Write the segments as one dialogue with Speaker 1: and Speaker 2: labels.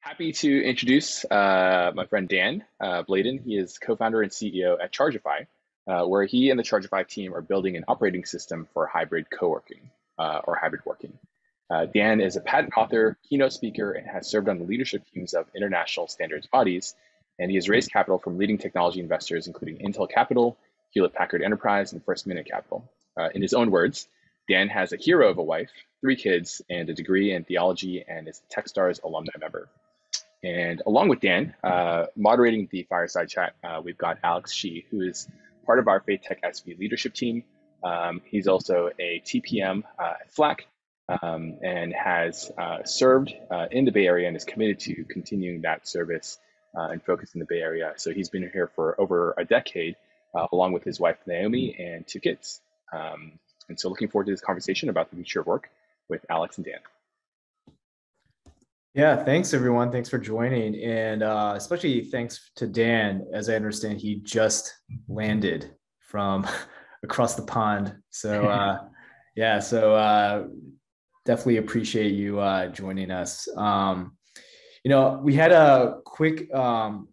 Speaker 1: Happy to introduce my friend Dan Bladen. He is co-founder and CEO at Chargifi, where he and the Chargifi team are building an operating system for hybrid co-working or hybrid working. Dan is a patent author, keynote speaker, and has served on the leadership teams of international standards bodies. And he has raised capital from leading technology investors, including Intel Capital, Hewlett Packard Enterprise, and First Minute Capital. In his own words, Dan has a hero of a wife, 3 kids, and a degree in theology, and is a Techstars alumni member. And along with Dan, moderating the fireside chat, we've got Alex Shih, who is part of our Faith Tech SV leadership team. He's also a TPM at Slack and has served in the Bay Area and is committed to continuing that service and focus in the Bay Area. So he's been here for over a decade, along with his wife, Naomi, and 2 kids. And so looking forward to this conversation about the future of work with Alex and Dan.
Speaker 2: Yeah, thanks everyone. Thanks for joining. And especially thanks to Dan. As I understand, he just landed from across the pond. So definitely appreciate you joining us. We had a quick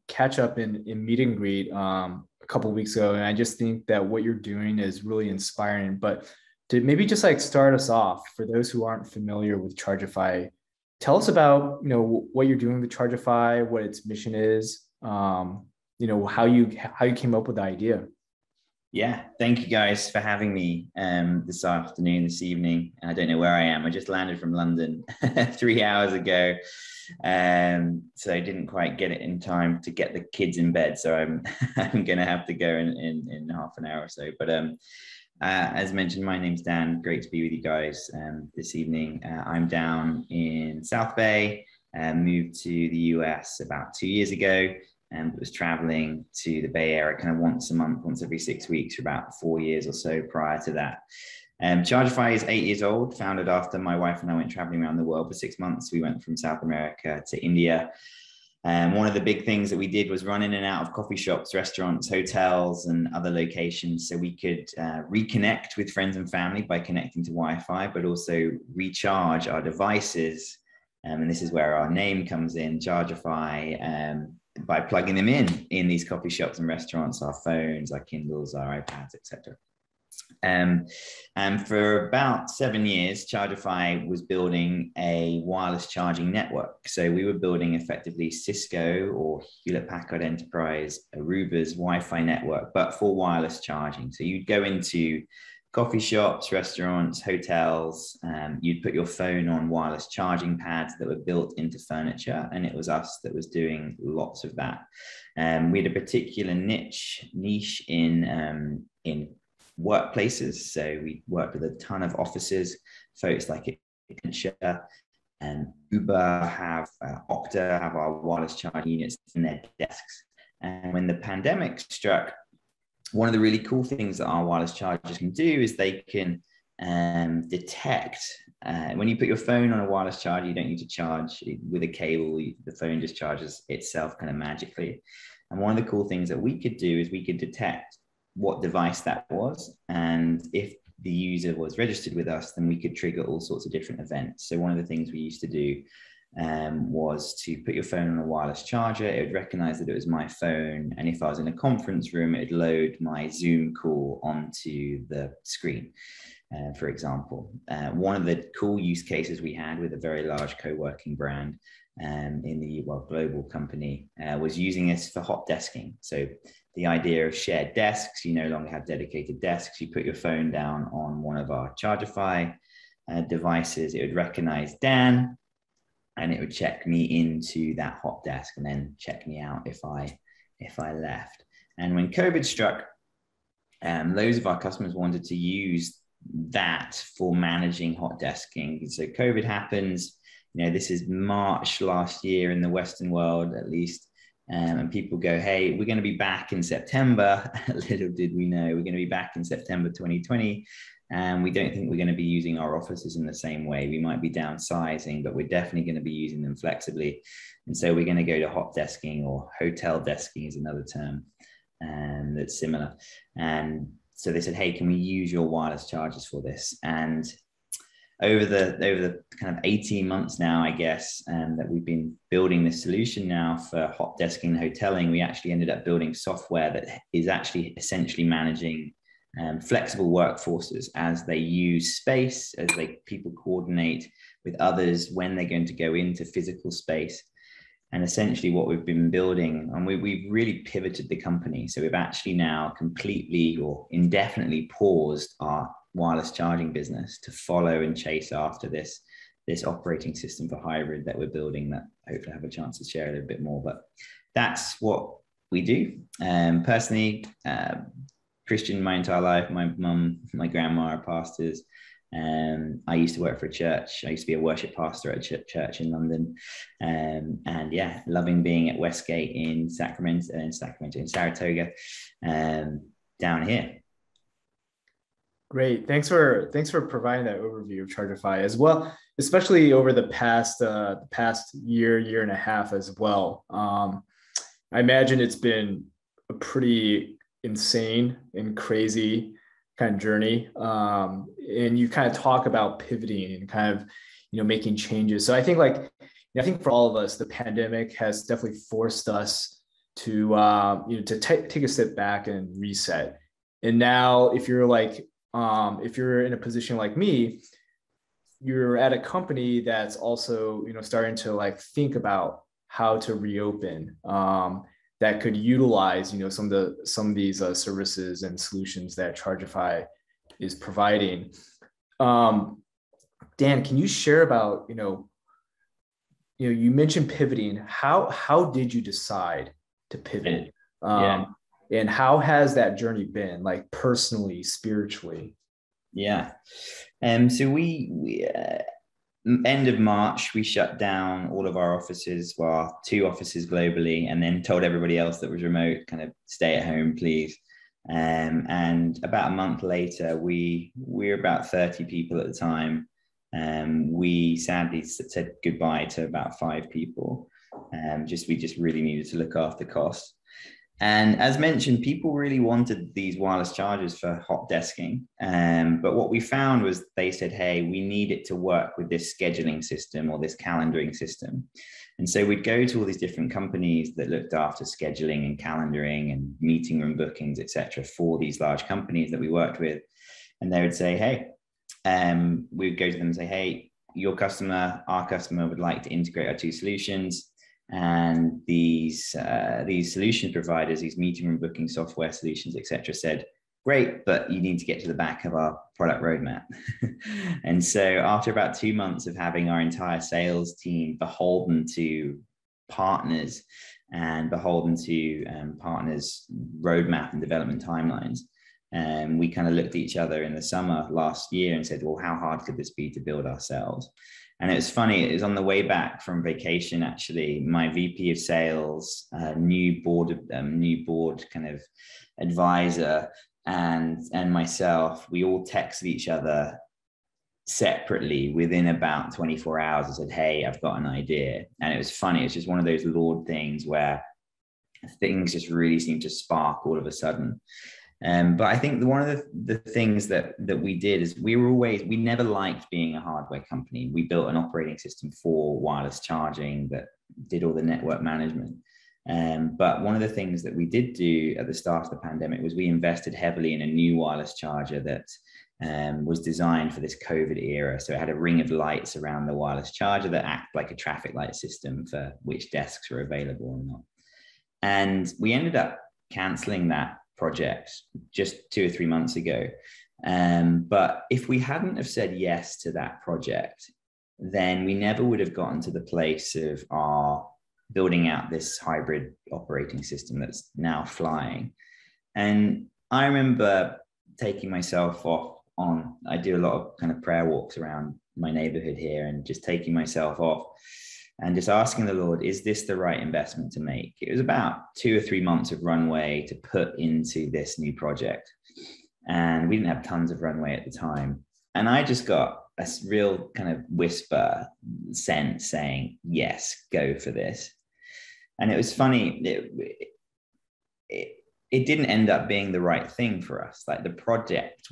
Speaker 2: catch up in meet and greet a couple of weeks ago. And I just think that what you're doing is really inspiring. But to maybe just start us off, for those who aren't familiar with Chargifi, tell us about, what you're doing with Chargifi, what its mission is, how you came up with the idea.
Speaker 3: Yeah, thank you guys for having me this evening. I don't know where I am. I just landed from London 3 hours ago. So I didn't quite get it in time to get the kids in bed. So I'm going to have to go in half an hour or so. But as mentioned, my name's Dan. Great to be with you guys this evening. I'm down in South Bay and moved to the US about 2 years ago and was traveling to the Bay Area kind of once a month, once every 6 weeks for about 4 years or so prior to that. Chargifi is 8 years old, founded after my wife and I went traveling around the world for 6 months. We went from South America to India. One of the big things that we did was run in and out of coffee shops, restaurants, hotels, and other locations so we could reconnect with friends and family by connecting to Wi-Fi, but also recharge our devices. And this is where our name comes in, Chargifi, by plugging them in these coffee shops and restaurants, our phones, our Kindles, our iPads, etc. And for about 7 years, Chargifi was building a wireless charging network. So we were building effectively Cisco or Hewlett Packard Enterprise, Aruba's Wi-Fi network, but for wireless charging. So you'd go into coffee shops, restaurants, hotels, you'd put your phone on wireless charging pads that were built into furniture, and it was us that was doing lots of that. We had a particular niche in workplaces. So we worked with a ton of offices, folks like Accenture and Uber have Okta have our wireless charging units in their desks. And when the pandemic struck, one of the really cool things that our wireless chargers can do is they can detect when you put your phone on a wireless charger, you don't need to charge with a cable. The phone just charges itself kind of magically. And one of the cool things that we could do is we could detect what device that was. And if the user was registered with us, then we could trigger all sorts of different events. So one of the things we used to do was to put your phone on a wireless charger. It would recognize that it was my phone. And if I was in a conference room, it would load my Zoom call onto the screen, for example. One of the cool use cases we had with a very large co-working brand in the global company was using this for hot desking. So the idea of shared desks, you no longer have dedicated desks. You put your phone down on one of our Chargifi devices. It would recognize Dan, and it would check me into that hot desk and then check me out if I left. And when COVID struck, loads of our customers wanted to use that for managing hot desking. So COVID happens. This is March last year in the Western world, at least. And people go, hey, we're going to be back in September. Little did we know, we're going to be back in September 2020. And we don't think we're going to be using our offices in the same way. We might be downsizing, but we're definitely going to be using them flexibly. And so we're going to go to hot desking, or hotel desking is another term that's similar. And so they said, hey, can we use your wireless chargers for this? And over the kind of 18 months now, I guess, that we've been building this solution now for hot desking and hoteling, we actually ended up building software that is actually essentially managing flexible workforces as they use space, as people coordinate with others when they're going to go into physical space. And essentially what we've been building, and we've really pivoted the company. So we've actually now completely or indefinitely paused our wireless charging business to follow and chase after this operating system for hybrid that we're building, that hopefully I have a chance to share a little bit more. But that's what we do. Personally, Christian my entire life. My mum, my grandma are pastors. I used to work for a church. I used to be a worship pastor at a church in London. And yeah, loving being at Westgate in Saratoga, down here.
Speaker 2: Great. Thanks for providing that overview of Chargify as well, especially over the past year and a half as well. I imagine it's been a pretty insane and crazy kind of journey. And you kind of talk about pivoting and kind of, making changes. So I think for all of us, the pandemic has definitely forced us to, take a step back and reset. And now if you're in a position like me, you're at a company that's also, starting to think about how to reopen, that could utilize, some of these services and solutions that Chargify is providing. Dan, can you share about, you mentioned pivoting. How did you decide to pivot? And how has that journey been, personally, spiritually?
Speaker 3: Yeah. So we end of March, we shut down all of our offices, well, 2 offices globally, and then told everybody else that was remote, kind of stay at home, please. And about a month later, we were about 30 people at the time. We sadly said goodbye to about 5 people. We just really needed to look after costs. And as mentioned, people really wanted these wireless chargers for hot desking. But what we found was they said, hey, we need it to work with this scheduling system or this calendaring system. And so we'd go to all these different companies that looked after scheduling and calendaring and meeting room bookings, etc., for these large companies that we worked with. And they would say, hey, we'd go to them and say, hey, your customer, our customer would like to integrate our 2 solutions. And these solution providers, these meeting room booking software solutions, etc., said, great, but you need to get to the back of our product roadmap. And so after about 2 months of having our entire sales team beholden to partners and beholden to partners' roadmap and development timelines, we kind of looked at each other in the summer last year and said, well, how hard could this be to build ourselves? And it was funny, it was on the way back from vacation, actually, my VP of sales, new board kind of advisor, and myself, we all texted each other separately within about 24 hours and said, hey, I've got an idea. And it was funny, it's just one of those Lord things where things just really seem to spark all of a sudden. But I think one of the things that we did is we never liked being a hardware company. We built an operating system for wireless charging that did all the network management. But one of the things that we did do at the start of the pandemic was we invested heavily in a new wireless charger that was designed for this COVID era. So it had a ring of lights around the wireless charger that act like a traffic light system for which desks were available or not. And we ended up canceling that project just 2 or 3 months ago. But if we hadn't have said yes to that project, then we never would have gotten to the place of our building out this hybrid operating system that's now flying. And I remember taking myself off I do a lot of kind of prayer walks around my neighborhood here, and just taking myself off and just asking the Lord, is this the right investment to make? It was about 2 or 3 months of runway to put into this new project. And we didn't have tons of runway at the time. And I just got a real kind of whisper sense saying, yes, go for this. And it was funny. it didn't end up being the right thing for us. Like the product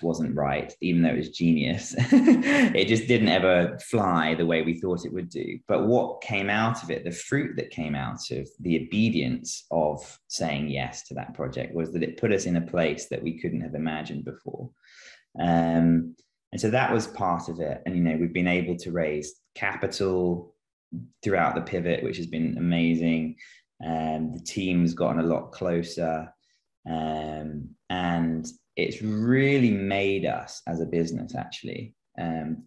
Speaker 3: wasn't right, even though it was genius. It just didn't ever fly the way we thought it would do. But what came out of it, the fruit that came out of the obedience of saying yes to that project, was that it put us in a place that we couldn't have imagined before. And so that was part of it. And, you know, we've been able to raise capital throughout the pivot, which has been amazing. The team's gotten a lot closer, and it's really made us as a business, actually,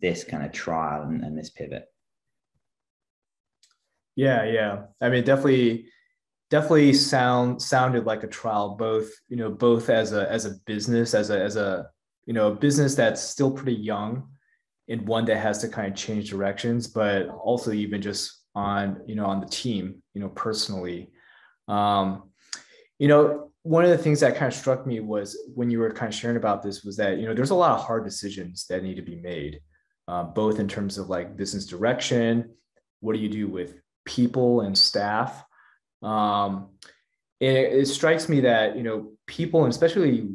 Speaker 3: this kind of trial and this pivot.
Speaker 2: Yeah. I mean, definitely sounded like a trial, both as a business, as a business that's still pretty young and one that has to kind of change directions, but also even just on the team, personally. One of the things that kind of struck me was when you were kind of sharing about this was that, there's a lot of hard decisions that need to be made, both in terms of like business direction. What do you do with people and staff? It strikes me that, people, and especially,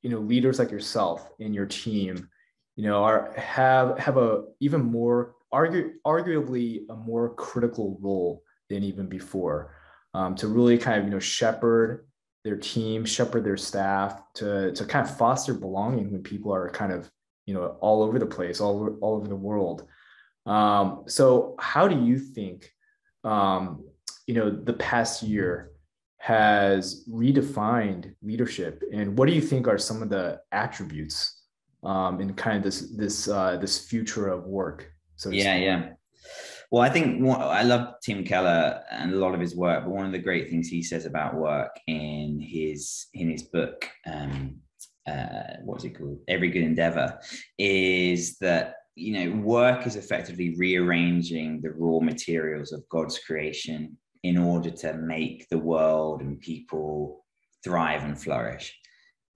Speaker 2: leaders like yourself and your team, have a even more arguably a more critical role than even before, to really kind of, shepherd their team, shepherd their staff, to kind of foster belonging when people are kind of, all over the place, all over the world. So how do you think, the past year has redefined leadership, and what do you think are some of the attributes in kind of this future of work? So
Speaker 3: yeah. Well, I think I love Tim Keller and a lot of his work, but one of the great things he says about work in his book, what's it called? Every Good Endeavor, is that, work is effectively rearranging the raw materials of God's creation in order to make the world and people thrive and flourish.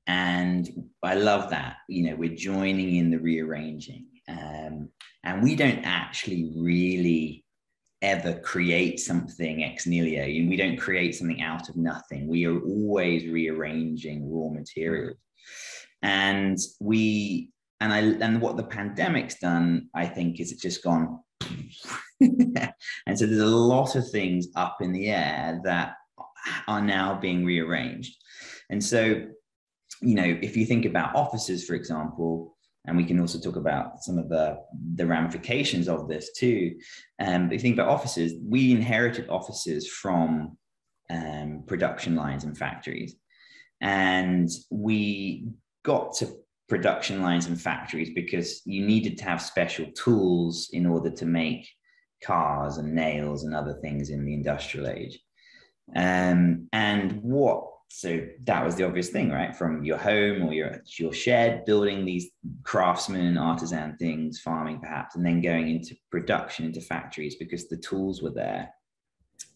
Speaker 3: And I love that, we're joining in the rearranging. And we don't actually really ever create something ex nihilo. We don't create something out of nothing. We are always rearranging raw materials. And what the pandemic's done, I think, is it's just gone. And so there's a lot of things up in the air that are now being rearranged. And so, if you think about offices, for example, and we can also talk about some of the ramifications of this too. But if you think about offices, we inherited offices from production lines and factories. And we got to production lines and factories because you needed to have special tools in order to make cars and nails and other things in the industrial age. So that was the obvious thing, right? From your home or your shed, building these craftsman, artisan things, farming perhaps, and then going into production, into factories, because the tools were there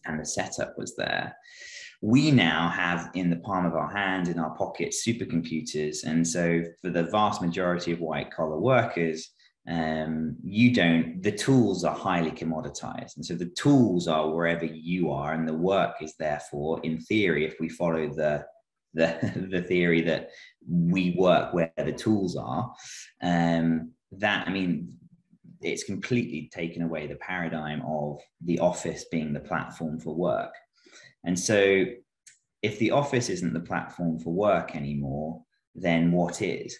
Speaker 3: and the setup was there. We now have in the palm of our hand, in our pockets, supercomputers. And so for the vast majority of white collar workers, the tools are highly commoditized. And so the tools are wherever you are, and the work is therefore, in theory, if we follow the theory that we work where the tools are, it's completely taken away the paradigm of the office being the platform for work. And so if the office isn't the platform for work anymore, then what is?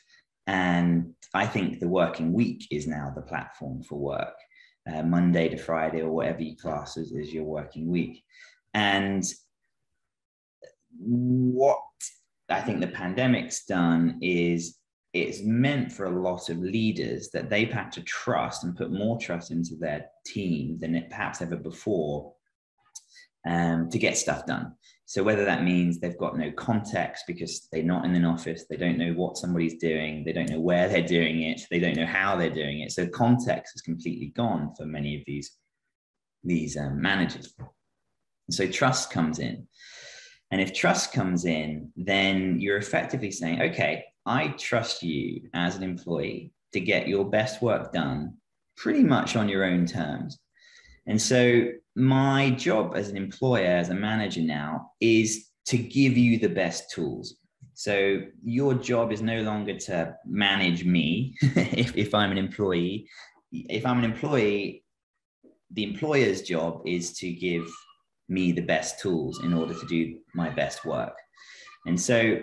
Speaker 3: And I think the working week is now the platform for work, Monday to Friday, or whatever you class as your working week. And what I think the pandemic's done is it's meant for a lot of leaders that they've had to trust and put more trust into their team than it perhaps ever before, to get stuff done. So whether that means they've got no context because they're not in an office, they don't know what somebody's doing, they don't know where they're doing it, they don't know how they're doing it. So context is completely gone for many of these managers. And so trust comes in. And if trust comes in, then you're effectively saying, okay, I trust you as an employee to get your best work done pretty much on your own terms. And so my job as an employer, as a manager now, is to give you the best tools. So your job is no longer to manage me if I'm an employee. If I'm an employee, the employer's job is to give me the best tools in order to do my best work. And so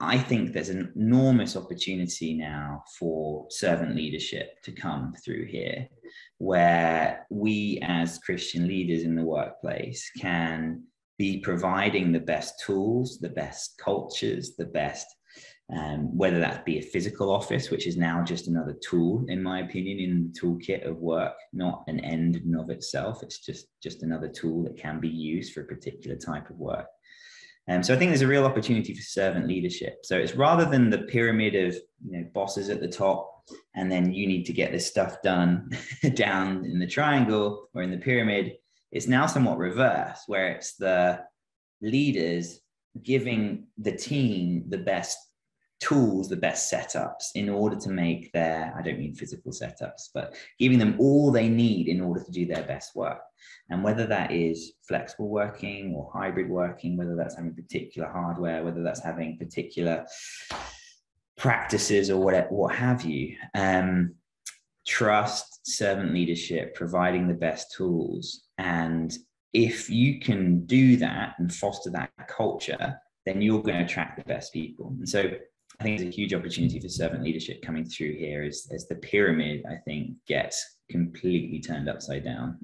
Speaker 3: I think there's an enormous opportunity now for servant leadership to come through here, where we as Christian leaders in the workplace can be providing the best tools, the best cultures, the best, whether that be a physical office, which is now just another tool, in my opinion, in the toolkit of work, not an end in of itself. It's just another tool that can be used for a particular type of work. So I think there's a real opportunity for servant leadership. So it's rather than the pyramid of bosses at the top, and then you need to get this stuff done down in the triangle or in the pyramid. It's now somewhat reverse, where it's the leaders giving the team the best tools, the best setups in order to make their, I don't mean physical setups, but giving them all they need in order to do their best work. And whether that is flexible working or hybrid working, whether that's having particular hardware, whether that's having particular practices or what have you, trust, servant leadership, providing the best tools. And if you can do that and foster that culture, then you're going to attract the best people. And so I think there's a huge opportunity for servant leadership coming through here as the pyramid, I think, gets completely turned upside down.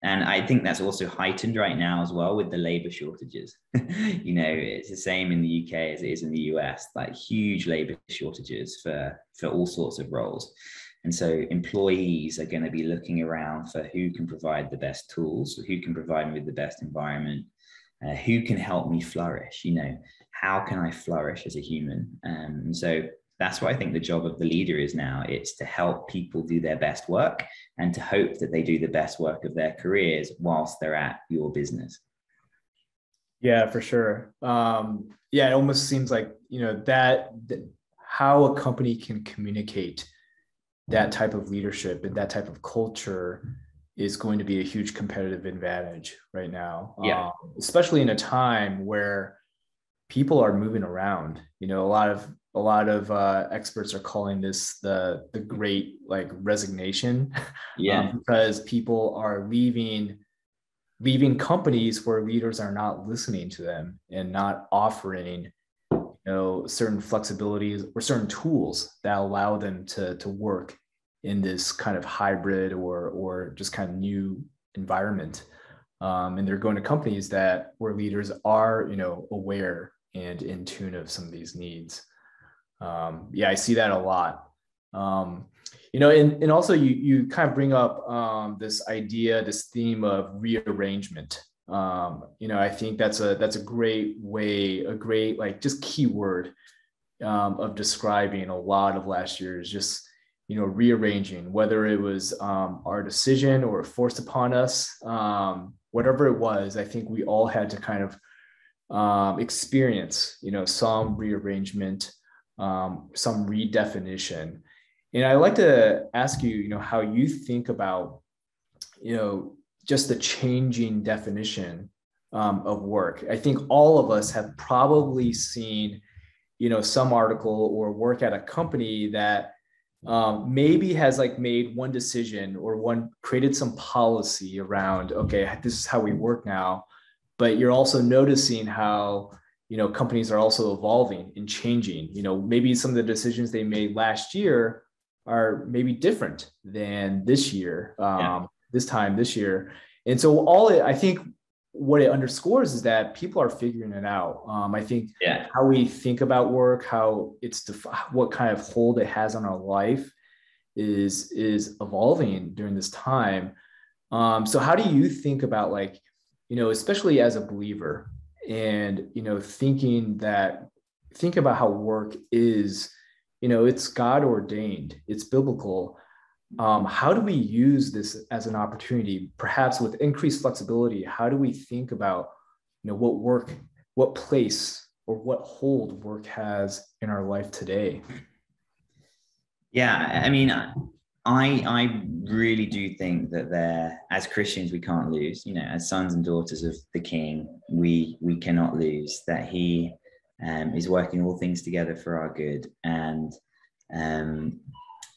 Speaker 3: And I think that's also heightened right now as well with the labor shortages. It's the same in the UK as it is in the US, like huge labor shortages for all sorts of roles. And so employees are going to be looking around for who can provide the best tools, who can provide me with the best environment, who can help me flourish. How can I flourish as a human? And so that's what I think the job of the leader is now. It's to help people do their best work and to hope that they do the best work of their careers whilst they're at your business.
Speaker 2: Yeah, for sure. It almost seems like, that how a company can communicate that type of leadership and that type of culture is going to be a huge competitive advantage right now.
Speaker 3: Yeah.
Speaker 2: Especially in a time where people are moving around. A lot of experts are calling this the Great Resignation.
Speaker 3: Yeah.
Speaker 2: Because people are leaving companies where leaders are not listening to them and not offering certain flexibilities or certain tools that allow them to work in this kind of hybrid or just kind of new environment. And they're going to companies where leaders are, aware and in tune of some of these needs. I see that a lot. And also you kind of bring up this theme of rearrangement. I think that's a great way, just keyword of describing a lot of last year's just, rearranging, whether it was our decision or forced upon us, whatever it was. I think we all had to kind of experience, some rearrangement, some redefinition. And I'd like to ask you, how you think about, just the changing definition of work. I think all of us have probably seen, some article or work at a company that maybe has made one decision or created some policy around, okay, this is how we work now. But you're also noticing how, companies are also evolving and changing. Maybe some of the decisions they made last year are maybe different than this year, this year. And so I think what it underscores is that people are figuring it out. I think how we think about work, how what kind of hold it has on our life is evolving during this time. So how do you think about especially as a believer and, think about how work is, it's God ordained, it's biblical. How do we use this as an opportunity, perhaps with increased flexibility? How do we think about, what place or what hold work has in our life today?
Speaker 3: Yeah, I mean, I really do think that as Christians, we can't lose, you know, as sons and daughters of the King, we cannot lose, that he is working all things together for our good. And,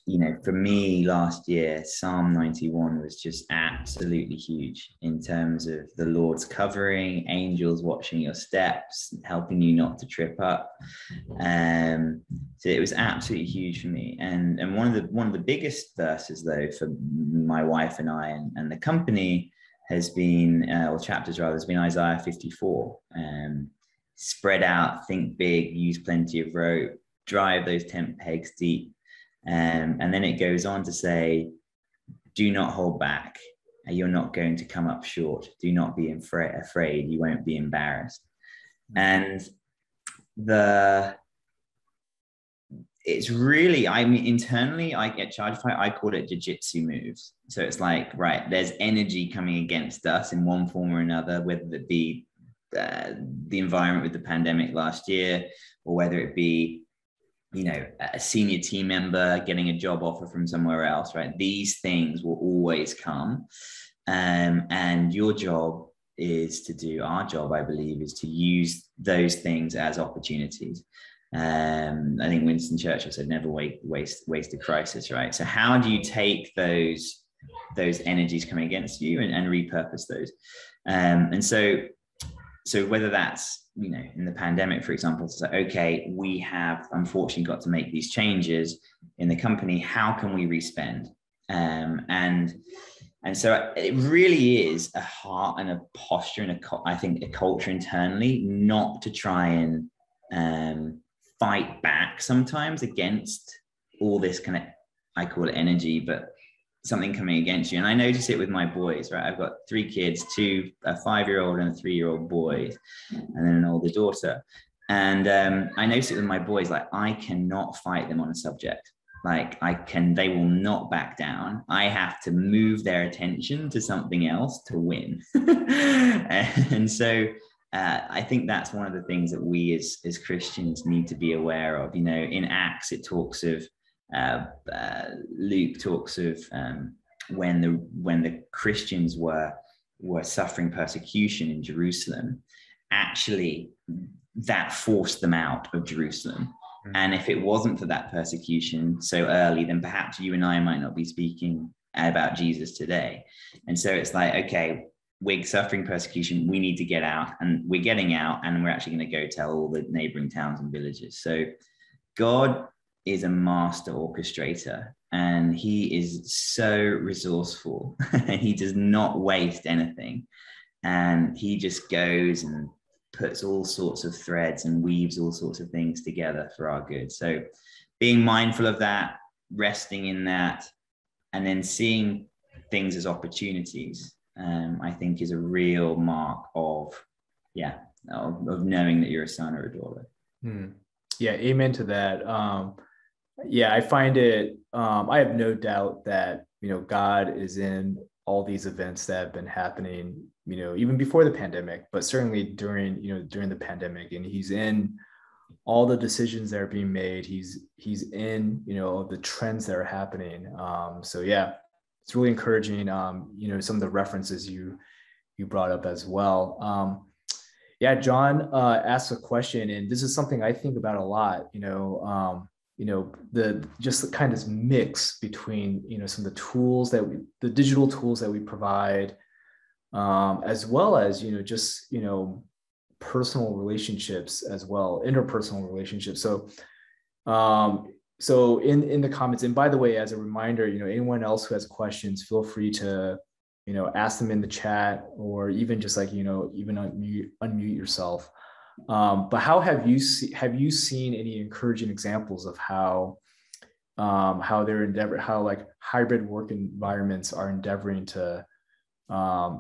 Speaker 3: you know, for me last year, Psalm 91 was just absolutely huge in terms of the Lord's covering, angels watching your steps, helping you not to trip up. So it was absolutely huge for me. And one of the biggest verses though for my wife and I and the company has been, or chapters rather, has been Isaiah 54. Spread out, think big, use plenty of rope, drive those tent pegs deep. And then it goes on to say, do not hold back. You're not going to come up short. Do not be afraid. You won't be embarrassed. And it's really, I mean, internally, I get Chargify, I call it jiu-jitsu moves. So it's like, right, there's energy coming against us in one form or another, whether it be the environment with the pandemic last year, or whether it be, you know, a senior team member getting a job offer from somewhere else, right? These things will always come. And your job is to do, our job, I believe, is to use those things as opportunities. I think Winston Churchill said, never waste a crisis, right? So how do you take those energies coming against you and repurpose those? And so whether that's, you know, in the pandemic, for example, to say, okay, we have unfortunately got to make these changes in the company. How can we respend? And so it really is a heart and a posture and I think a culture internally, not to try and fight back sometimes against all this kind of, I call it energy, but something coming against you. And I notice it with my boys, right? I've got 3 kids, a 5-year-old and a 3-year-old boy, and then an older daughter. And I notice it with my boys, like I cannot fight them on a subject. Like they will not back down. I have to move their attention to something else to win. And so I think that's one of the things that we as Christians need to be aware of. You know, in Acts, it talks of, Luke talks of when the Christians were suffering persecution in Jerusalem, actually that forced them out of Jerusalem. And if it wasn't for that persecution so early, then perhaps you and I might not be speaking about Jesus today. And so it's like, okay, we're suffering persecution, we need to get out, and we're getting out, and we're actually going to go tell all the neighboring towns and villages. So God is a master orchestrator, and he is so resourceful. He does not waste anything, and he just goes and puts all sorts of threads and weaves all sorts of things together for our good. So being mindful of that, resting in that, and then seeing things as opportunities, I think is a real mark of knowing that you're a son or a daughter.
Speaker 2: Yeah, amen to that. Yeah, I find it, I have no doubt that, you know, God is in all these events that have been happening, you know, even before the pandemic, but certainly during the pandemic, and he's in all the decisions that are being made. He's in, you know, the trends that are happening. So yeah, it's really encouraging, you know, some of the references you brought up as well. Yeah, John asked a question, and this is something I think about a lot, you know, the kind of mix between, you know, some of the digital tools that we provide, as well as, you know, just, you know, personal relationships as well, interpersonal relationships. So in the comments, and by the way, as a reminder, you know, anyone else who has questions, feel free to, you know, ask them in the chat, or even just like, you know, even unmute yourself. But how have you seen any encouraging examples of how like hybrid work environments are endeavoring to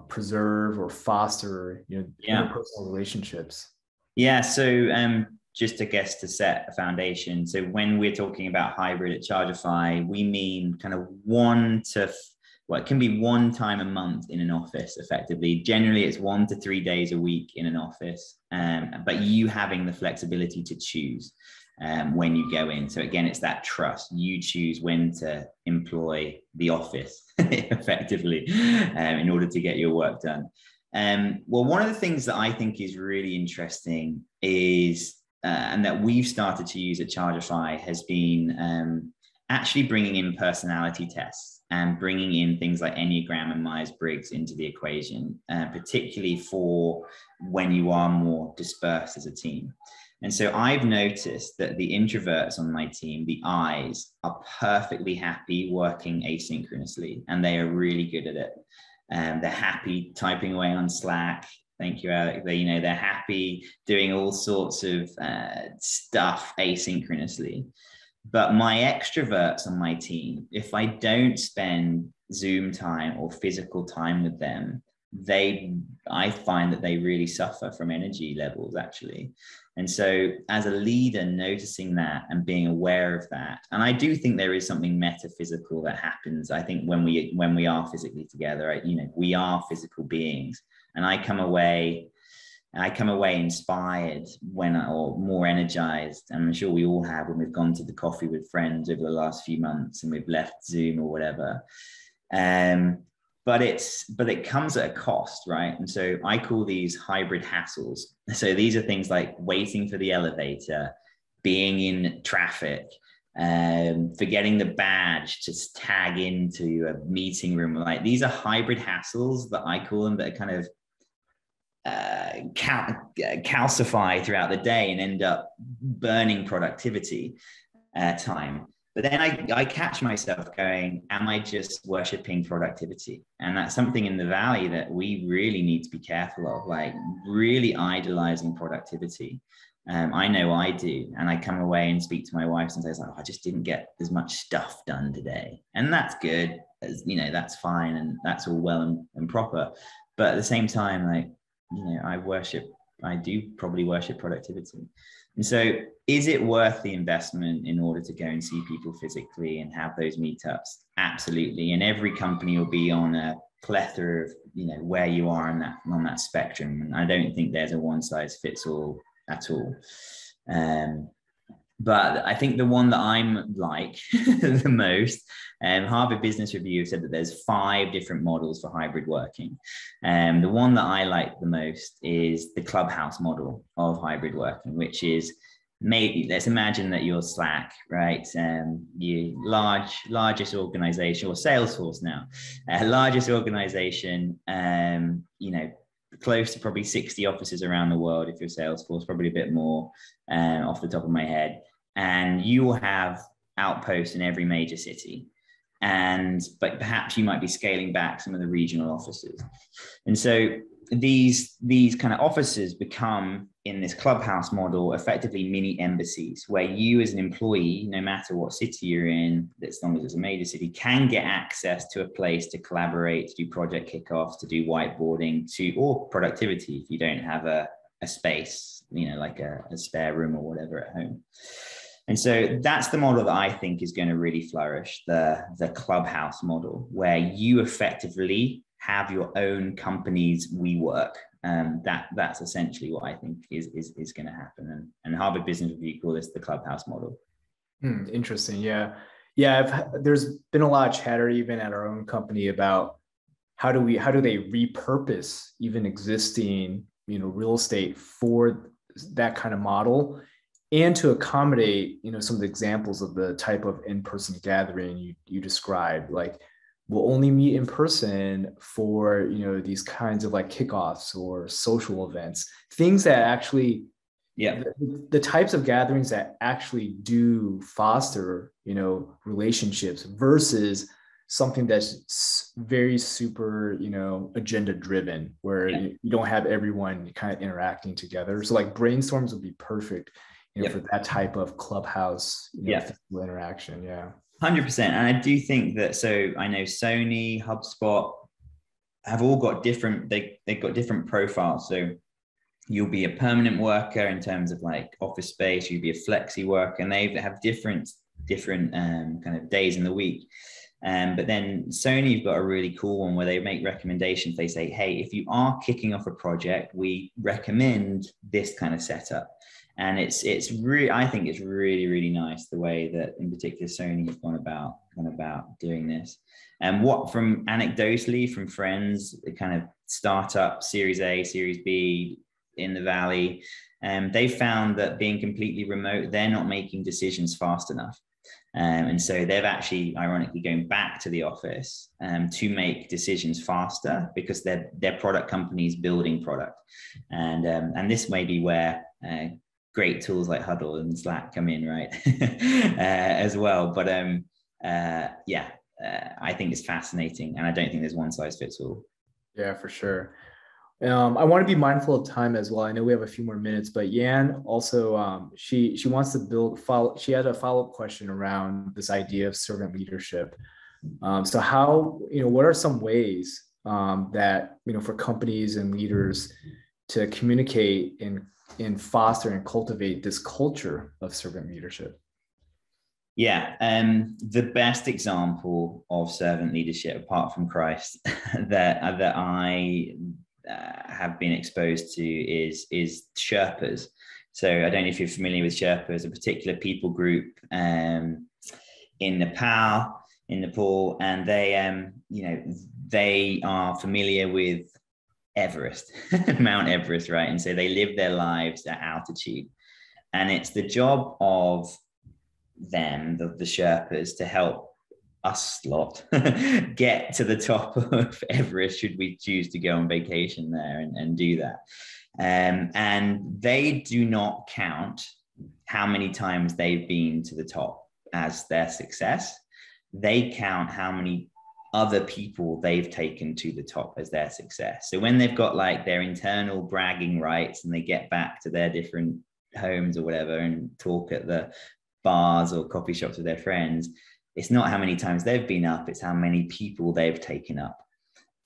Speaker 2: preserve or foster, you know, interpersonal relationships? Yeah.
Speaker 3: So just I guess to set a foundation. So when we're talking about hybrid at Chargify, we mean kind of it can be 1 time a month in an office effectively. Generally, it's 1 to 3 days a week in an office, but you having the flexibility to choose. when you go in. So again, it's that trust. You choose when to employ the office effectively in order to get your work done. Well, one of the things that I think is really interesting is, and that we've started to use at Chargifi, has been actually bringing in personality tests and bringing in things like Enneagram and Myers-Briggs into the equation, particularly for when you are more dispersed as a team. And so I've noticed that the introverts on my team, the I's, are perfectly happy working asynchronously, and they are really good at it. They're happy typing away on Slack. Thank you, Alex. They're happy doing all sorts of stuff asynchronously. But my extroverts on my team, if I don't spend Zoom time or physical time with them, I find that they really suffer from energy levels, actually. And so as a leader, noticing that and being aware of that, and I do think there is something metaphysical that happens. I think when we are physically together, we are physical beings, and I come away inspired or more energized. And I'm sure we all have when we've gone to the coffee with friends over the last few months and we've left Zoom or whatever. But it comes at a cost, right? And so I call these hybrid hassles. So these are things like waiting for the elevator, being in traffic, forgetting the badge to tag into a meeting room. Like, these are hybrid hassles that I call them, that are kind of calcify throughout the day and end up burning productivity time. But then I catch myself going, am I just worshiping productivity? And that's something in the Valley that we really need to be careful of, like really idolizing productivity. I know I do. And I come away and speak to my wife and say, I just didn't get as much stuff done today. And that's good, that's fine. And that's all well and proper. But at the same time, I do probably worship productivity. And so is it worth the investment in order to go and see people physically and have those meetups? Absolutely. And every company will be on a plethora of, where you are on that spectrum. And I don't think there's a one size fits all at all. But I think the one that I'm like the most, Harvard Business Review said that there's 5 different models for hybrid working. The one that I like the most is the Clubhouse model of hybrid working, which is, maybe let's imagine that you're Slack, right? You largest organization, or Salesforce now, largest organization, close to probably 60 offices around the world. If you're Salesforce, probably a bit more off the top of my head. And you will have outposts in every major city. But perhaps you might be scaling back some of the regional offices. And so these kind of offices become, in this Clubhouse model, effectively mini embassies, where you as an employee, no matter what city you're in, as long as it's a major city, can get access to a place to collaborate, to do project kickoffs, to do whiteboarding, or productivity if you don't have a space, like a spare room or whatever at home. And so that's the model that I think is going to really flourish, the Clubhouse model, where you effectively have your own company's WeWork. That's essentially what I think is going to happen. And Harvard Business Review call this the Clubhouse model.
Speaker 2: Interesting. Yeah. There's been a lot of chatter even at our own company about how do they repurpose even existing, real estate for that kind of model, and to accommodate, some of the examples of the type of in-person gathering you described. Like, we'll only meet in person for, these kinds of like kickoffs or social events, things that actually, the types of gatherings that actually do foster, relationships, versus something that's very super, agenda driven, where you don't have everyone kind of interacting together. So like brainstorms would be perfect, for that type of Clubhouse, physical interaction.
Speaker 3: 100%. And I do think that, so I know Sony, HubSpot have all got they've got different profiles. So you'll be a permanent worker in terms of like office space, you'll be a flexi worker, and they have different kind of days in the week. But then Sony have got a really cool one where they make recommendations. They say, hey, if you are kicking off a project, we recommend this kind of setup. And it's really, I think it's really, really nice the way that in particular Sony has gone about doing this. And what from anecdotally from friends, the kind of startup Series A, Series B in the Valley, they found that being completely remote, they're not making decisions fast enough. And so they've actually, ironically, going back to the office to make decisions faster because their product company is building product. And this may be where great tools like Huddle and Slack come in, right? As well. But I think it's fascinating, and I don't think there's one size fits all.
Speaker 2: Yeah, for sure. I want to be mindful of time as well. I know we have a few more minutes, but Yan also, she wants to she had a follow-up question around this idea of servant leadership. So how, what are some ways that, for companies and leaders to communicate and foster and cultivate this culture of servant leadership?
Speaker 3: Yeah, the best example of servant leadership, apart from Christ, that I have been exposed to is Sherpas. So I don't know if you're familiar with Sherpas, a particular people group in Nepal, and they are familiar with Everest, Mount Everest, right? And so they live their lives at altitude, and it's the job of them, the Sherpas, to help us lot get to the top of Everest should we choose to go on vacation there and do that. And they do not count how many times they've been to the top as their success. They count how many other people they've taken to the top as their success. So when they've got like their internal bragging rights and they get back to their different homes or whatever and talk at the bars or coffee shops with their friends, it's not how many times they've been up, it's how many people they've taken up.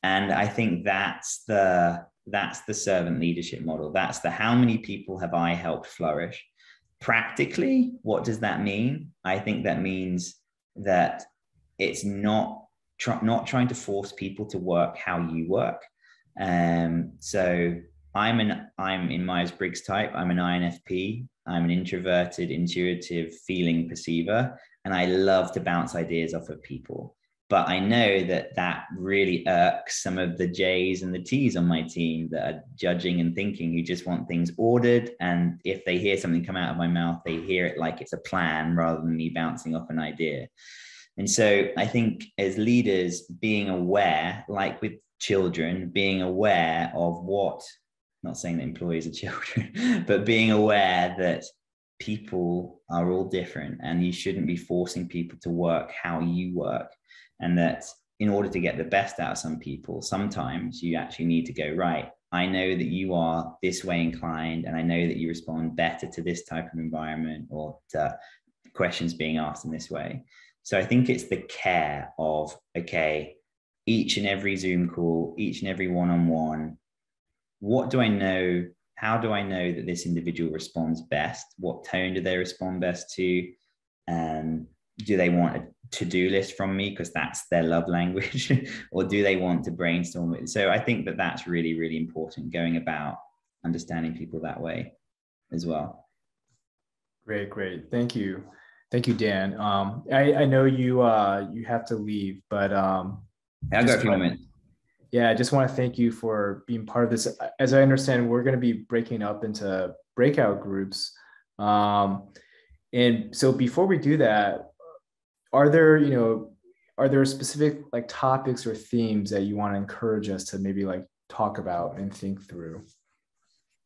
Speaker 3: And I think that's the servant leadership model. That's the how many people have I helped flourish. Practically, what does that mean? I think that means that it's not trying to force people to work how you work. So I'm in Myers-Briggs type. I'm an INFP. I'm an introverted, intuitive, feeling perceiver, and I love to bounce ideas off of people. But I know that really irks some of the J's and the T's on my team that are judging and thinking, who just want things ordered. And if they hear something come out of my mouth, they hear it like it's a plan rather than me bouncing off an idea. And so I think as leaders, being aware, like with children, being aware of what, not saying that employees are children, but being aware that people are all different and you shouldn't be forcing people to work how you work. And that in order to get the best out of some people, sometimes you actually need to go, right, I know that you are this way inclined, and I know that you respond better to this type of environment or to questions being asked in this way. So I think it's the care of, okay, each and every Zoom call, each and every one-on-one, what do I know? How do I know that this individual responds best? What tone do they respond best to? Do they want a to-do list from me because that's their love language? Or do they want to brainstorm it? So I think that that's really, really important, going about understanding people that way as well.
Speaker 2: Great. Thank you, Dan. I know you have to leave, but
Speaker 3: I'll go a few minutes.
Speaker 2: Yeah, I just want to thank you for being part of this. As I understand, we're going to be breaking up into breakout groups. And so before we do that, are there specific like topics or themes that you want to encourage us to maybe like talk about and think through?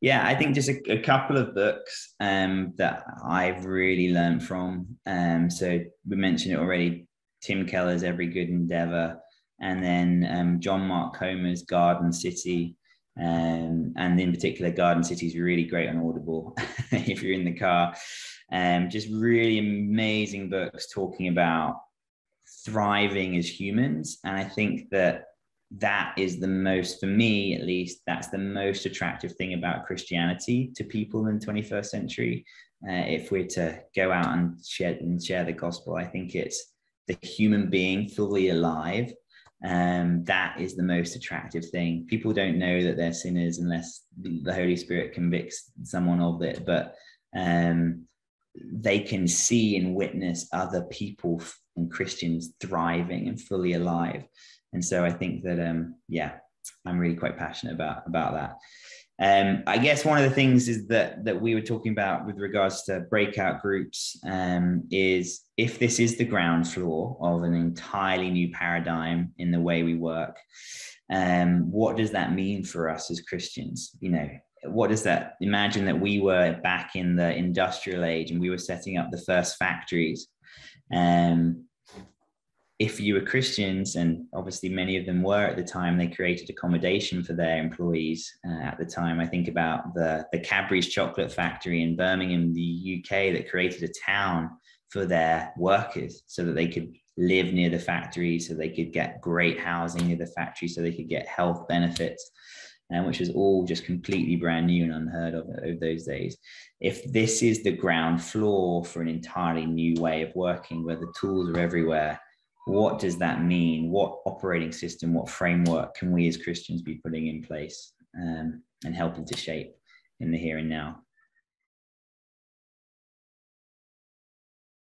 Speaker 3: Yeah, I think just a couple of books that I've really learned from. So we mentioned it already, Tim Keller's Every Good Endeavor, and then John Mark Comer's Garden City. And in particular, Garden City is really great on Audible if you're in the car. Just really amazing books talking about thriving as humans. And I think that is the most, for me at least, that's the most attractive thing about Christianity to people in the 21st century. If we're to go out and share the gospel, I think it's the human being fully alive. That is the most attractive thing. People don't know that they're sinners unless the Holy Spirit convicts someone of it. But they can see and witness other people and Christians thriving and fully alive. And so I think that, I'm really quite passionate about that. I guess one of the things is that we were talking about with regards to breakout groups, is if this is the ground floor of an entirely new paradigm in the way we work, what does that mean for us as Christians? You know, what does that imagine that we were back in the industrial age and we were setting up the first factories? If you were Christians, and obviously many of them were at the time, they created accommodation for their employees at the time. I think about the Cadbury's chocolate factory in Birmingham, the UK, that created a town for their workers so that they could live near the factory, so they could get great housing near the factory, so they could get health benefits, which was all just completely brand new and unheard of over those days. If this is the ground floor for an entirely new way of working, where the tools are everywhere, what does that mean? What operating system, what framework can we as Christians be putting in place and helping to shape in the here and now?